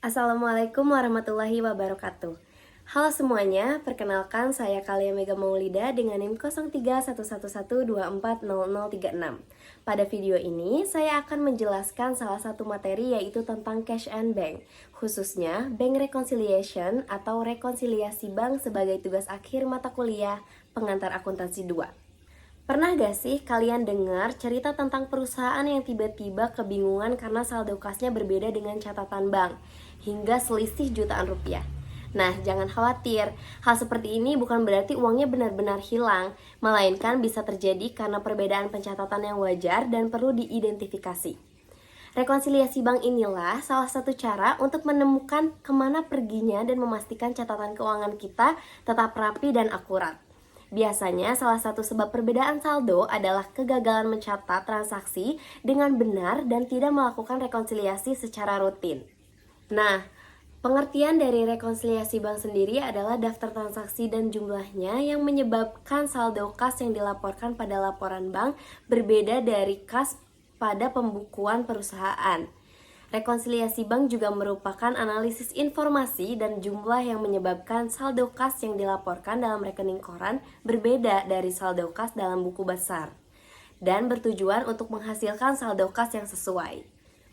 Assalamualaikum warahmatullahi wabarakatuh. Halo semuanya, perkenalkan saya Kalia Mega Maulida dengan NIM 031112400036. Pada video ini, saya akan menjelaskan salah satu materi yaitu tentang cash and bank, khususnya bank reconciliation atau rekonsiliasi bank sebagai tugas akhir mata kuliah pengantar akuntansi 2. Pernah gak sih kalian dengar cerita tentang perusahaan yang tiba-tiba kebingungan karena saldo kasnya berbeda dengan catatan bank, hingga selisih jutaan rupiah? Nah, jangan khawatir, hal seperti ini bukan berarti uangnya benar-benar hilang, melainkan bisa terjadi karena perbedaan pencatatan yang wajar dan perlu diidentifikasi. Rekonsiliasi bank inilah salah satu cara untuk menemukan kemana perginya dan memastikan catatan keuangan kita tetap rapi dan akurat. Biasanya salah satu sebab perbedaan saldo adalah kegagalan mencatat transaksi dengan benar dan tidak melakukan rekonsiliasi secara rutin. Nah, pengertian dari rekonsiliasi bank sendiri adalah daftar transaksi dan jumlahnya yang menyebabkan saldo kas yang dilaporkan pada laporan bank berbeda dari kas pada pembukuan perusahaan. Rekonsiliasi bank juga merupakan analisis informasi dan jumlah yang menyebabkan saldo kas yang dilaporkan dalam rekening koran berbeda dari saldo kas dalam buku besar, dan bertujuan untuk menghasilkan saldo kas yang sesuai.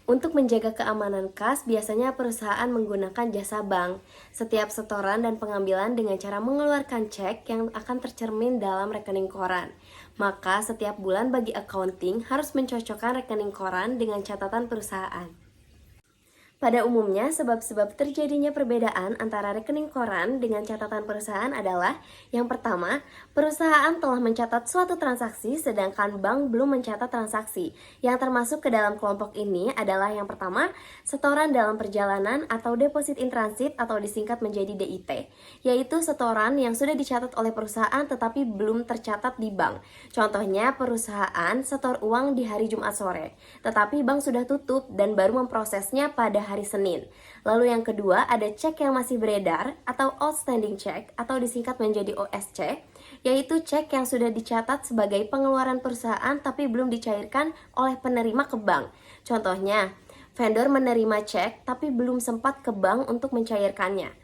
Untuk menjaga keamanan kas, biasanya perusahaan menggunakan jasa bank. Setiap setoran dan pengambilan dengan cara mengeluarkan cek yang akan tercermin dalam rekening koran. Maka setiap bulan bagi accounting harus mencocokkan rekening koran dengan catatan perusahaan. Pada umumnya, sebab-sebab terjadinya perbedaan antara rekening koran dengan catatan perusahaan adalah: yang pertama, perusahaan telah mencatat suatu transaksi sedangkan bank belum mencatat transaksi. Yang termasuk ke dalam kelompok ini adalah yang pertama, setoran dalam perjalanan atau deposit in transit atau disingkat menjadi DIT, yaitu setoran yang sudah dicatat oleh perusahaan tetapi belum tercatat di bank. Contohnya, perusahaan setor uang di hari Jumat sore, tetapi bank sudah tutup dan baru memprosesnya pada hari Senin. Lalu yang kedua, ada cek yang masih beredar atau outstanding check atau disingkat menjadi OSC, yaitu cek yang sudah dicatat sebagai pengeluaran perusahaan tapi belum dicairkan oleh penerima ke bank. Contohnya, vendor menerima cek tapi belum sempat ke bank untuk mencairkannya.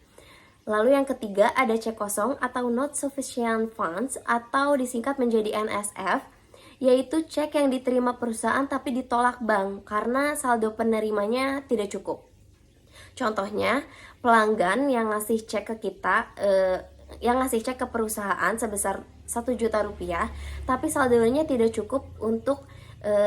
Lalu yang ketiga, ada cek kosong atau not sufficient funds atau disingkat menjadi NSF, yaitu cek yang diterima perusahaan tapi ditolak bank karena saldo penerimanya tidak cukup. Contohnya, pelanggan yang ngasih cek ke kita, yang ngasih cek ke perusahaan sebesar 1 juta rupiah, tapi saldonya tidak cukup untuk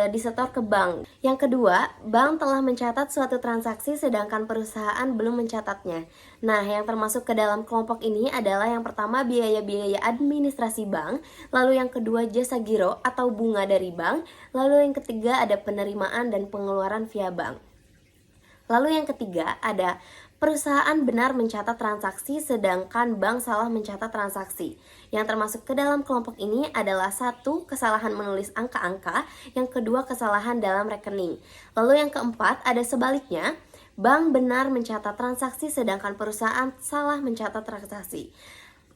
disetor ke bank. Yang kedua, bank telah mencatat suatu transaksi sedangkan perusahaan belum mencatatnya. Nah, yang termasuk ke dalam kelompok ini adalah yang pertama, biaya-biaya administrasi bank, lalu yang kedua, jasa giro atau bunga dari bank, lalu yang ketiga ada penerimaan dan pengeluaran via bank. Lalu yang ketiga, ada perusahaan benar mencatat transaksi sedangkan bank salah mencatat transaksi. Yang termasuk ke dalam kelompok ini adalah satu, kesalahan menulis angka-angka, yang kedua, kesalahan dalam rekening. Lalu yang keempat, ada sebaliknya, bank benar mencatat transaksi sedangkan perusahaan salah mencatat transaksi.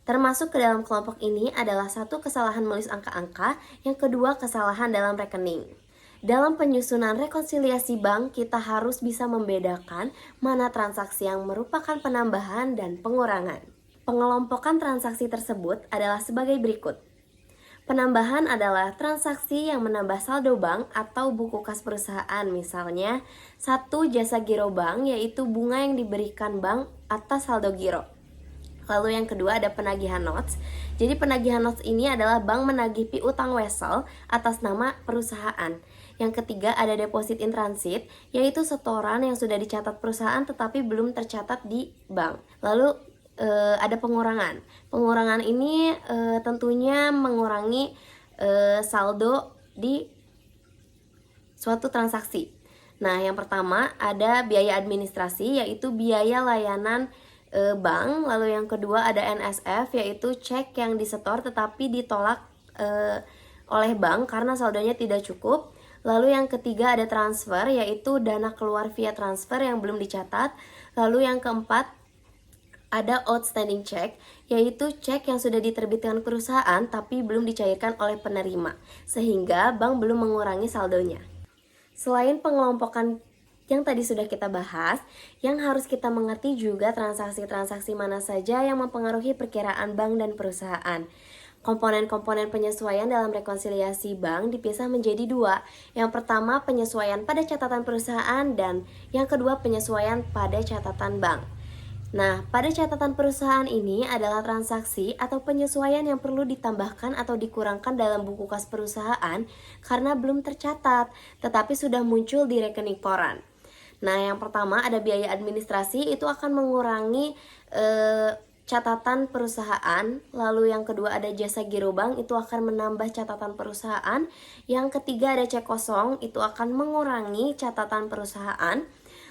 Termasuk ke dalam kelompok ini adalah satu, kesalahan menulis angka-angka, yang kedua, kesalahan dalam rekening. Dalam penyusunan rekonsiliasi bank, kita harus bisa membedakan mana transaksi yang merupakan penambahan dan pengurangan. Pengelompokan transaksi tersebut adalah sebagai berikut. Penambahan adalah transaksi yang menambah saldo bank atau buku kas perusahaan, misalnya satu, jasa giro bank, yaitu bunga yang diberikan bank atas saldo giro. Lalu yang kedua, ada penagihan notes. Jadi penagihan notes ini adalah bank menagih piutang wesel atas nama perusahaan. Yang ketiga, ada deposit in transit, yaitu setoran yang sudah dicatat perusahaan tetapi belum tercatat di bank. Lalu ada pengurangan. Pengurangan ini tentunya mengurangi saldo di suatu transaksi. Nah, yang pertama ada biaya administrasi, yaitu biaya layanan bank. Lalu yang kedua ada NSF, yaitu cek yang disetor tetapi ditolak oleh bank karena saldonya tidak cukup. Lalu yang ketiga ada transfer, yaitu dana keluar via transfer yang belum dicatat. Lalu yang keempat ada outstanding check, yaitu cek yang sudah diterbitkan perusahaan tapi belum dicairkan oleh penerima, sehingga bank belum mengurangi saldonya. Selain pengelompokan yang tadi sudah kita bahas, yang harus kita mengerti juga transaksi-transaksi mana saja yang mempengaruhi perkiraan bank dan perusahaan. Komponen-komponen penyesuaian dalam rekonsiliasi bank dipisah menjadi dua. Yang pertama penyesuaian pada catatan perusahaan dan yang kedua penyesuaian pada catatan bank. Nah, pada catatan perusahaan ini adalah transaksi atau penyesuaian yang perlu ditambahkan atau dikurangkan dalam buku kas perusahaan karena belum tercatat, tetapi sudah muncul di rekening koran. Nah, yang pertama ada biaya administrasi, itu akan mengurangi catatan perusahaan. Lalu yang kedua ada jasa giro bank, itu akan menambah catatan perusahaan. Yang ketiga ada cek kosong, itu akan mengurangi catatan perusahaan.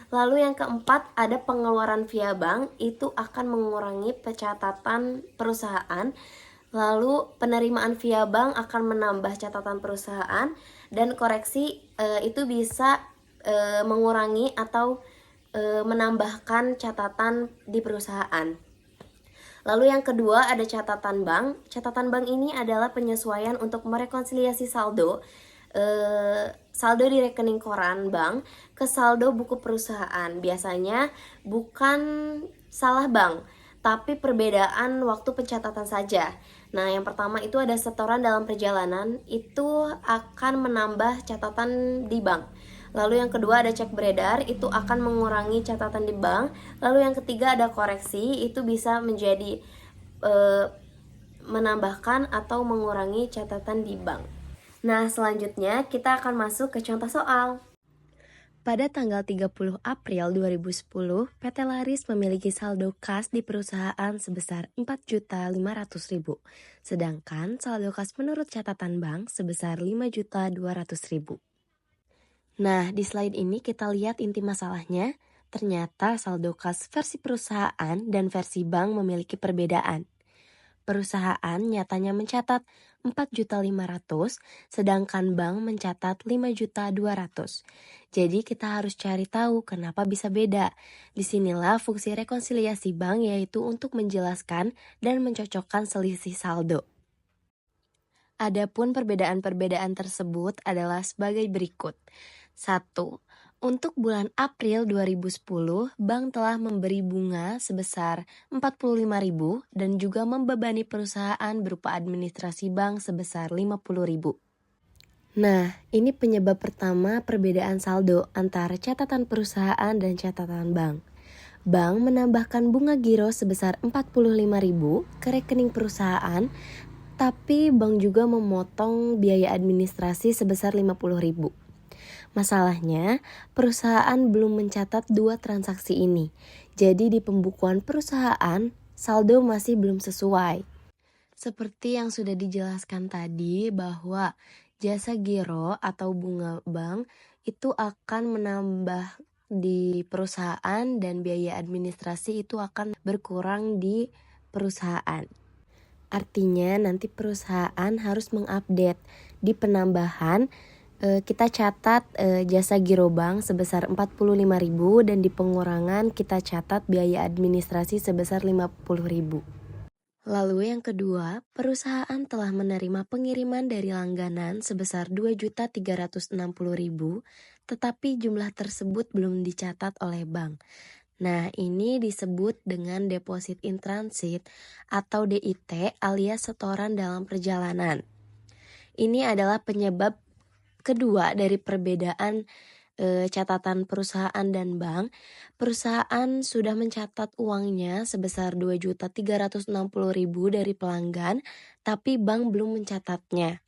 Lalu yang keempat ada pengeluaran via bank, itu akan mengurangi pencatatan perusahaan. Lalu penerimaan via bank akan menambah catatan perusahaan, dan koreksi itu bisa mengurangi atau menambahkan catatan di perusahaan. Lalu yang kedua ada catatan bank. Catatan bank ini adalah penyesuaian untuk merekonsiliasi saldo saldo di rekening koran bank ke saldo buku perusahaan. Biasanya bukan salah bank, tapi perbedaan waktu pencatatan saja. Nah, yang pertama itu ada setoran dalam perjalanan, itu akan menambah catatan di bank. Lalu yang kedua ada cek beredar, itu akan mengurangi catatan di bank. Lalu yang ketiga ada koreksi, itu bisa menjadi menambahkan atau mengurangi catatan di bank. Nah, selanjutnya kita akan masuk ke contoh soal. Pada tanggal 30 April 2010, PT Laris memiliki saldo kas di perusahaan sebesar 4.500.000, sedangkan saldo kas menurut catatan bank sebesar 5.200.000. Nah, di slide ini kita lihat inti masalahnya. Ternyata saldo kas versi perusahaan dan versi bank memiliki perbedaan. Perusahaan nyatanya mencatat 4.500.000, sedangkan bank mencatat 5.200.000. Jadi kita harus cari tahu kenapa bisa beda. Disinilah fungsi rekonsiliasi bank, yaitu untuk menjelaskan dan mencocokkan selisih saldo. Adapun perbedaan-perbedaan tersebut adalah sebagai berikut. 1. Untuk bulan April 2010, bank telah memberi bunga sebesar 45.000 dan juga membebani perusahaan berupa administrasi bank sebesar 50.000. Nah, ini penyebab pertama perbedaan saldo antara catatan perusahaan dan catatan bank. Bank menambahkan bunga giro sebesar 45.000 ke rekening perusahaan, tapi bank juga memotong biaya administrasi sebesar 50.000. Masalahnya, perusahaan belum mencatat dua transaksi ini. Jadi di pembukuan perusahaan, saldo masih belum sesuai. Seperti yang sudah dijelaskan tadi bahwa jasa giro atau bunga bank itu akan menambah di perusahaan dan biaya administrasi itu akan berkurang di perusahaan. Artinya nanti perusahaan harus mengupdate di penambahan. Kita catat jasa giro bank sebesar 45.000 dan di pengurangan kita catat biaya administrasi sebesar 50.000. Lalu yang kedua, perusahaan telah menerima pengiriman dari langganan sebesar 2.360.000, tetapi jumlah tersebut belum dicatat oleh bank. Nah, ini disebut dengan deposit in transit atau DIT alias setoran dalam perjalanan. Ini adalah penyebab kedua dari perbedaan catatan perusahaan dan bank. Perusahaan sudah mencatat uangnya sebesar 2.360.000 dari pelanggan, tapi bank belum mencatatnya.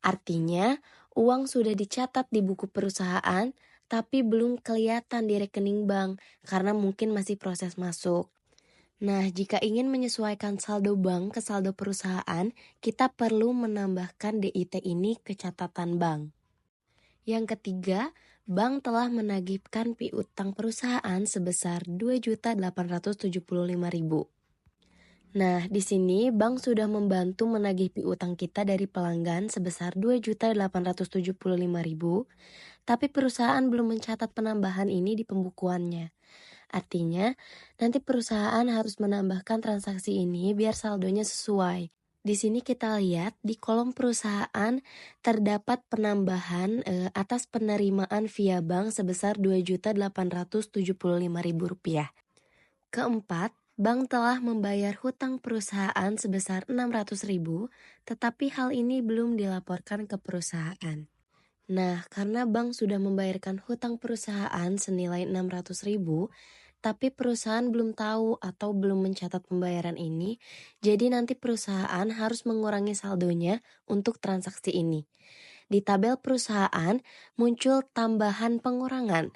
Artinya, uang sudah dicatat di buku perusahaan, tapi belum kelihatan di rekening bank karena mungkin masih proses masuk. Nah, jika ingin menyesuaikan saldo bank ke saldo perusahaan, kita perlu menambahkan DIT ini ke catatan bank. Yang ketiga, bank telah menagihkan piutang perusahaan sebesar 2.875.000. Nah, di sini bank sudah membantu menagih piutang kita dari pelanggan sebesar 2.875.000, tapi perusahaan belum mencatat penambahan ini di pembukuannya. Artinya, nanti perusahaan harus menambahkan transaksi ini biar saldonya sesuai. Di sini kita lihat di kolom perusahaan terdapat penambahan atas penerimaan via bank sebesar Rp2.875.000. Keempat, bank telah membayar hutang perusahaan sebesar 600.000, tetapi hal ini belum dilaporkan ke perusahaan. Nah, karena bank sudah membayarkan hutang perusahaan senilai 600.000, tapi perusahaan belum tahu atau belum mencatat pembayaran ini, jadi nanti perusahaan harus mengurangi saldonya untuk transaksi ini. Di tabel perusahaan muncul tambahan pengurangan,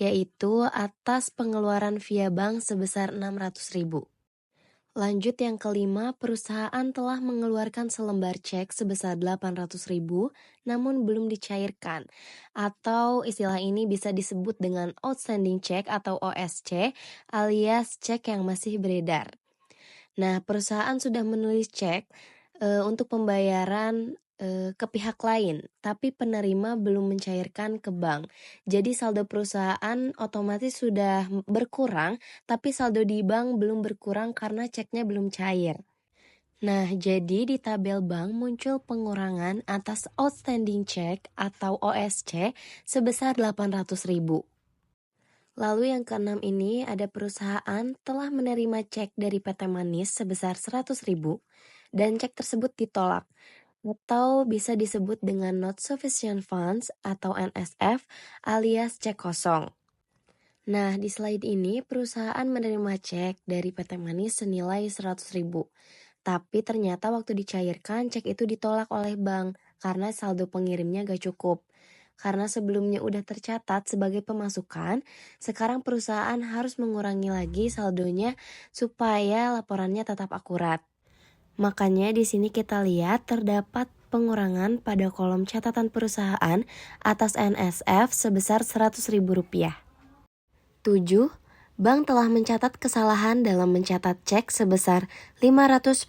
yaitu atas pengeluaran via bank sebesar 600.000. Lanjut yang kelima, perusahaan telah mengeluarkan selembar cek sebesar 800.000 namun belum dicairkan. Atau istilah ini bisa disebut dengan outstanding check atau OSC alias cek yang masih beredar. Nah, perusahaan sudah menulis cek untuk pembayaran ke pihak lain, tapi penerima belum mencairkan ke bank. Jadi saldo perusahaan otomatis sudah berkurang, tapi saldo di bank belum berkurang karena ceknya belum cair. Nah, jadi di tabel bank muncul pengurangan atas outstanding check atau OSC sebesar 800.000. Lalu yang keenam ini ada perusahaan telah menerima cek dari PT Manis sebesar 100.000 dan cek tersebut ditolak atau bisa disebut dengan Not Sufficient Funds atau NSF alias cek kosong. Nah, di slide ini perusahaan menerima cek dari PT Manis senilai 100.000. Tapi ternyata waktu dicairkan cek itu ditolak oleh bank karena saldo pengirimnya gak cukup. Karena sebelumnya udah tercatat sebagai pemasukan, sekarang perusahaan harus mengurangi lagi saldonya supaya laporannya tetap akurat. Makanya di sini kita lihat terdapat pengurangan pada kolom catatan perusahaan atas NSF sebesar Rp100.000. 7. Bank telah mencatat kesalahan dalam mencatat cek sebesar 510.000,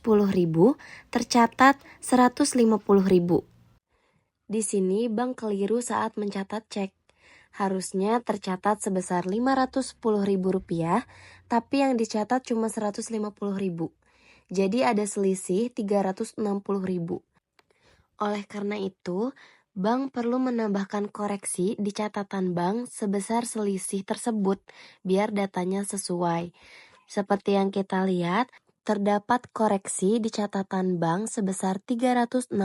tercatat 150.000. Di sini bank keliru saat mencatat cek. Harusnya tercatat sebesar Rp510.000, tapi yang dicatat cuma 150.000. Jadi ada selisih 360.000. Oleh karena itu, bank perlu menambahkan koreksi di catatan bank sebesar selisih tersebut biar datanya sesuai. Seperti yang kita lihat, terdapat koreksi di catatan bank sebesar 360.000.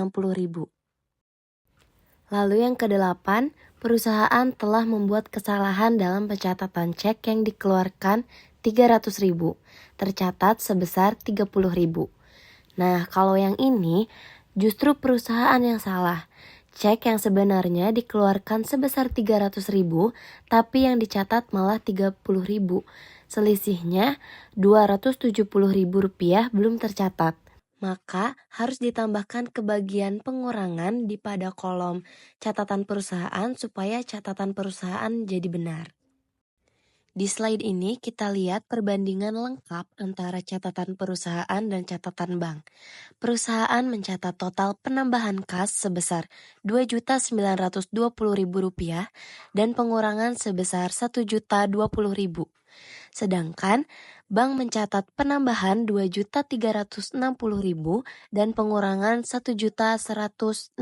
Lalu yang kedelapan, perusahaan telah membuat kesalahan dalam pencatatan cek yang dikeluarkan 300.000, tercatat sebesar 30.000. Nah, kalau yang ini justru perusahaan yang salah. Cek yang sebenarnya dikeluarkan sebesar 300.000, tapi yang dicatat malah 30.000. Selisihnya Rp270.000 belum tercatat. Maka harus ditambahkan kebagian pengurangan di pada kolom catatan perusahaan supaya catatan perusahaan jadi benar. Di slide ini kita lihat perbandingan lengkap antara catatan perusahaan dan catatan bank. Perusahaan mencatat total penambahan kas sebesar Rp2.920.000 dan pengurangan sebesar Rp1.020.000. Sedangkan bank mencatat penambahan Rp2.360.000 dan pengurangan Rp1.160.000.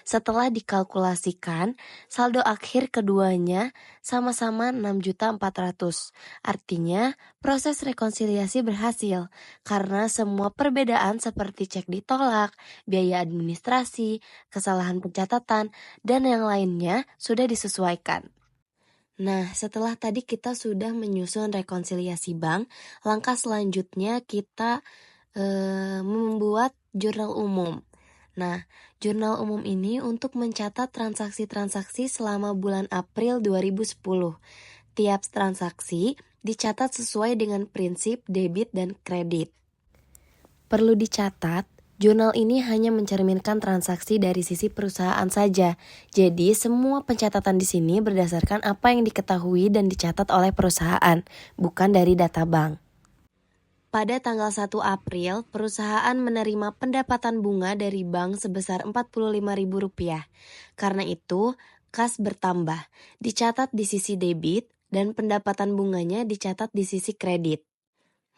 Setelah dikalkulasikan, saldo akhir keduanya sama-sama Rp6.400.000. Artinya, proses rekonsiliasi berhasil karena semua perbedaan seperti cek ditolak, biaya administrasi, kesalahan pencatatan, dan yang lainnya sudah disesuaikan. Nah, setelah tadi kita sudah menyusun rekonsiliasi bank, langkah selanjutnya kita membuat jurnal umum. Nah, jurnal umum ini untuk mencatat transaksi-transaksi selama bulan April 2010. Tiap transaksi dicatat sesuai dengan prinsip debit dan kredit. Perlu dicatat, jurnal ini hanya mencerminkan transaksi dari sisi perusahaan saja. Jadi, semua pencatatan di sini berdasarkan apa yang diketahui dan dicatat oleh perusahaan, bukan dari data bank. Pada tanggal 1 April, perusahaan menerima pendapatan bunga dari bank sebesar Rp45.000. Karena itu, kas bertambah, dicatat di sisi debit dan pendapatan bunganya dicatat di sisi kredit.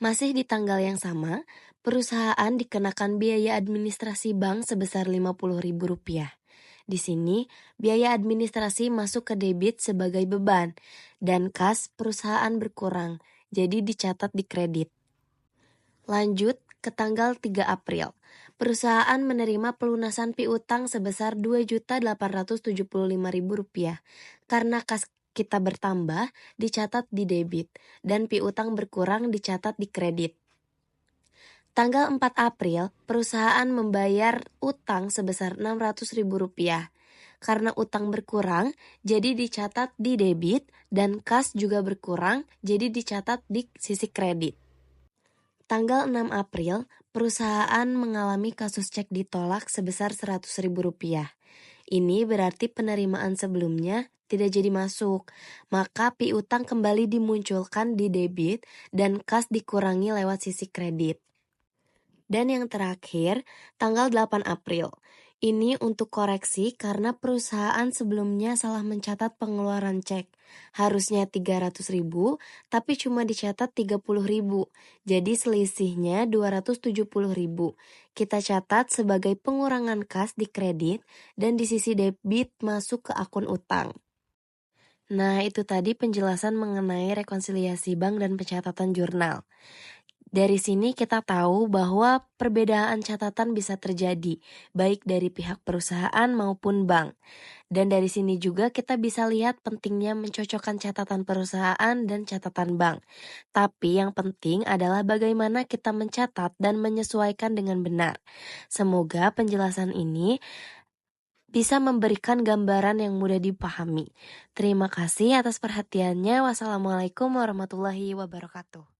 Masih di tanggal yang sama, perusahaan dikenakan biaya administrasi bank sebesar Rp50.000. Di sini, biaya administrasi masuk ke debit sebagai beban, dan kas perusahaan berkurang, jadi dicatat di kredit. Lanjut ke tanggal 3 April. Perusahaan menerima pelunasan piutang sebesar Rp2.875.000. Karena kas kita bertambah, dicatat di debit, dan piutang berkurang dicatat di kredit. Tanggal 4 April, perusahaan membayar utang sebesar Rp600.000. Karena utang berkurang, jadi dicatat di debit, dan kas juga berkurang, jadi dicatat di sisi kredit. Tanggal 6 April, perusahaan mengalami kasus cek ditolak sebesar Rp100.000. Ini berarti penerimaan sebelumnya tidak jadi masuk, maka piutang kembali dimunculkan di debit dan kas dikurangi lewat sisi kredit. Dan yang terakhir, tanggal 8 April. Ini untuk koreksi karena perusahaan sebelumnya salah mencatat pengeluaran cek. Harusnya 300.000, tapi cuma dicatat 30.000. Jadi selisihnya 270.000. Kita catat sebagai pengurangan kas di kredit dan di sisi debit masuk ke akun utang. Nah, itu tadi penjelasan mengenai rekonsiliasi bank dan pencatatan jurnal. Dari sini kita tahu bahwa perbedaan catatan bisa terjadi, baik dari pihak perusahaan maupun bank. Dan dari sini juga kita bisa lihat pentingnya mencocokkan catatan perusahaan dan catatan bank. Tapi yang penting adalah bagaimana kita mencatat dan menyesuaikan dengan benar. Semoga penjelasan ini bisa memberikan gambaran yang mudah dipahami. Terima kasih atas perhatiannya. Wassalamualaikum warahmatullahi wabarakatuh.